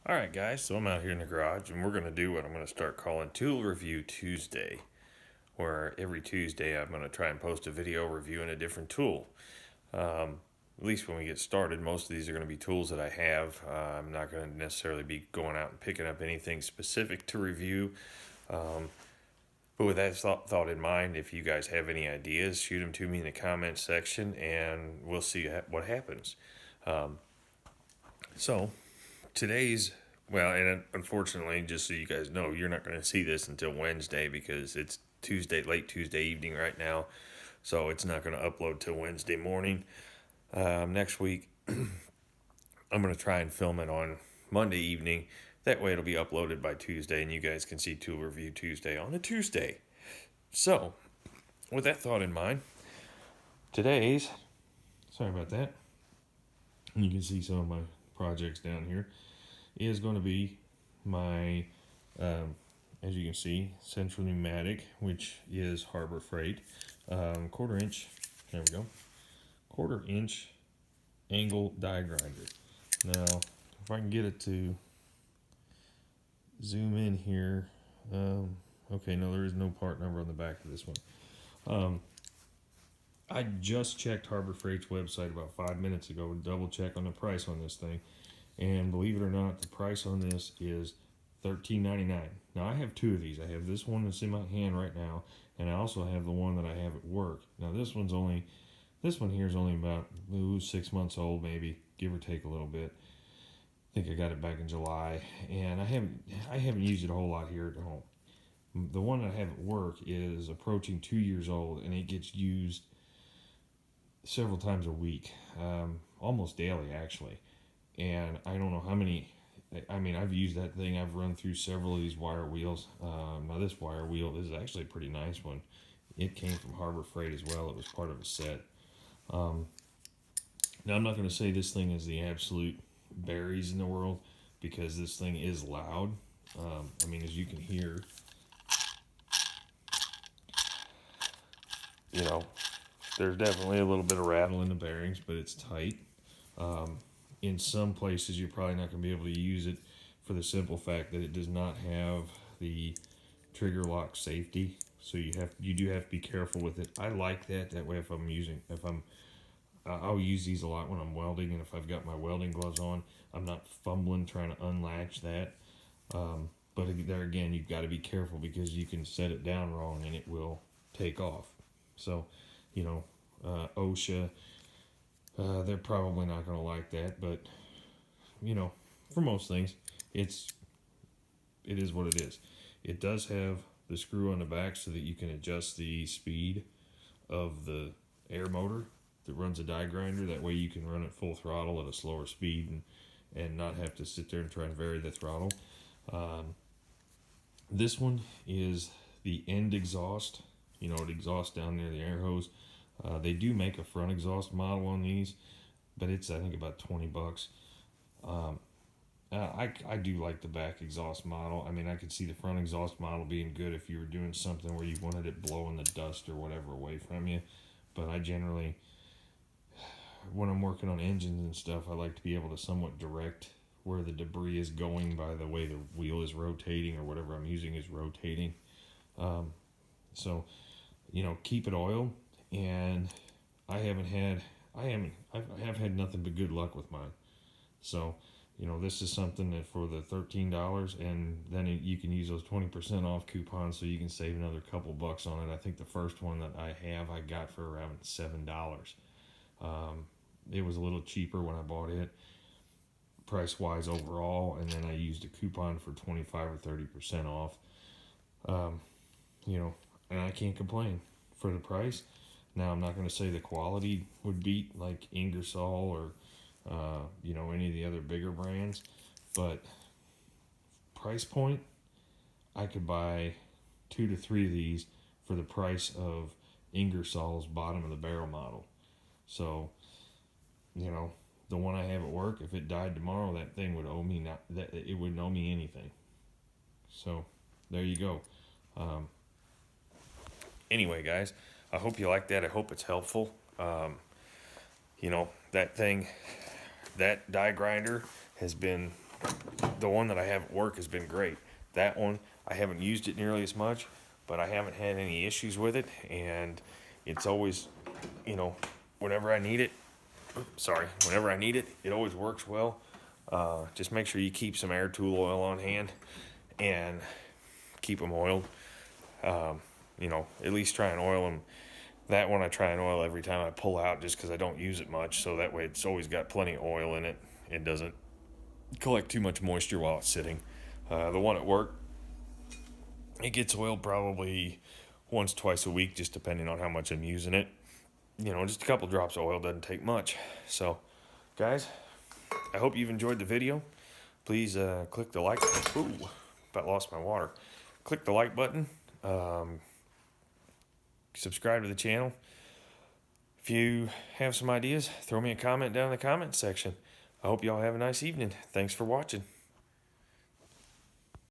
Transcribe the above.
Alright guys, so I'm out here in the garage and we're going to do what I'm going to start calling Tool Review Tuesday, where every Tuesday I'm going to try and post a video reviewing a different tool. At least when we get started, most of these are going to be tools that I have. I'm not going to necessarily be going out and picking up anything specific to review. But with that thought in mind, if you guys have any ideas, shoot them to me in the comments section and we'll see what happens. So today's, well, and unfortunately, just so you guys know, you're not going to see this until Wednesday because it's Tuesday, late Tuesday evening right now. So it's not going to upload till Wednesday morning. Next week, I'm going to try and film it on Monday evening. That way it'll be uploaded by Tuesday and you guys can see Tool Review Tuesday on a Tuesday. So, with that thought in mind, today's, sorry about that, you can see some of my projects down here, is going to be my, as you can see, Central Pneumatic, which is Harbor Freight, quarter inch, there we go, quarter inch angle die grinder. Now, if I can get it to zoom in here, okay, no, there is no part number on the back of this one. I just checked Harbor Freight's website about 5 minutes ago to double check on the price on this thing. And believe it or not, the price on this is $13.99. Now I have two of these. I have this one that's in my hand right now, and I also have the one that I have at work. Now this one here is only about 6 months old, maybe, give or take a little bit. I think I got it back in July, and I haven't used it a whole lot here at home. The one that I have at work is approaching 2 years old, and it gets used several times a week, almost daily actually. And I don't know how many, I mean, I've used that thing, I've run through several of these wire wheels. Now this wire wheel is actually a pretty nice one. It came from Harbor Freight as well, it was part of a set. Now I'm not going to say this thing is the absolute berries in the world, because this thing is loud. I mean, as you can hear, you know, there's definitely a little bit of rattle in the bearings, but it's tight. In some places, you're probably not going to be able to use it for the simple fact that it does not have the trigger lock safety. So you do have to be careful with it. I like that. That way, I'll use these a lot when I'm welding, and if I've got my welding gloves on, I'm not fumbling trying to unlatch that. But there again, you've got to be careful because you can set it down wrong and it will take off. So, you know, OSHA, they're probably not going to like that, but you know, for most things, it is what it is. It does have the screw on the back so that you can adjust the speed of the air motor that runs a die grinder. That way you can run it full throttle at a slower speed and not have to sit there and try and vary the throttle. This one is the end exhaust. You know, it exhausts down near the air hose. They do make a front exhaust model on these, but it's, I think, about 20 bucks. I do like the back exhaust model. I mean, I could see the front exhaust model being good if you were doing something where you wanted it blowing the dust or whatever away from you. But I generally, when I'm working on engines and stuff, I like to be able to somewhat direct where the debris is going by the way the wheel is rotating or whatever I'm using is rotating. So, you know, keep it oiled, and I have had nothing but good luck with mine. So, you know, this is something that for the $13, and then you can use those 20% off coupons, so you can save another couple bucks on it. I think the first one that I got for around $7. It was a little cheaper when I bought it, price wise overall, and then I used a coupon for 25 or 30% off. You know, and I can't complain for the price. Now, I'm not going to say the quality would beat like Ingersoll or you know, any of the other bigger brands, but price point, I could buy 2 to 3 of these for the price of Ingersoll's bottom of the barrel model. So, you know, the one I have at work, if it died tomorrow, that thing would owe me it wouldn't owe me anything. So there you go. Anyway, guys, I hope you like that. I hope it's helpful. You know, that die grinder has been the one that I have at work has been great. That one, I haven't used it nearly as much, but I haven't had any issues with it, and it's always, you know, whenever I need it, whenever I need it, it always works well. Just make sure you keep some air tool oil on hand and keep them oiled. You know, at least try and oil them. That one I try and oil every time I pull out just because I don't use it much, so that way it's always got plenty of oil in it. It doesn't collect too much moisture while it's sitting. The one at work, it gets oiled probably once, twice a week, just depending on how much I'm using it. You know, just a couple drops of oil doesn't take much. So, guys, I hope you've enjoyed the video. Please click the like. Ooh, about lost my water. Click the like button. Subscribe to the channel. If you have some ideas, throw me a comment down in the comment section. I hope y'all have a nice evening. Thanks for watching.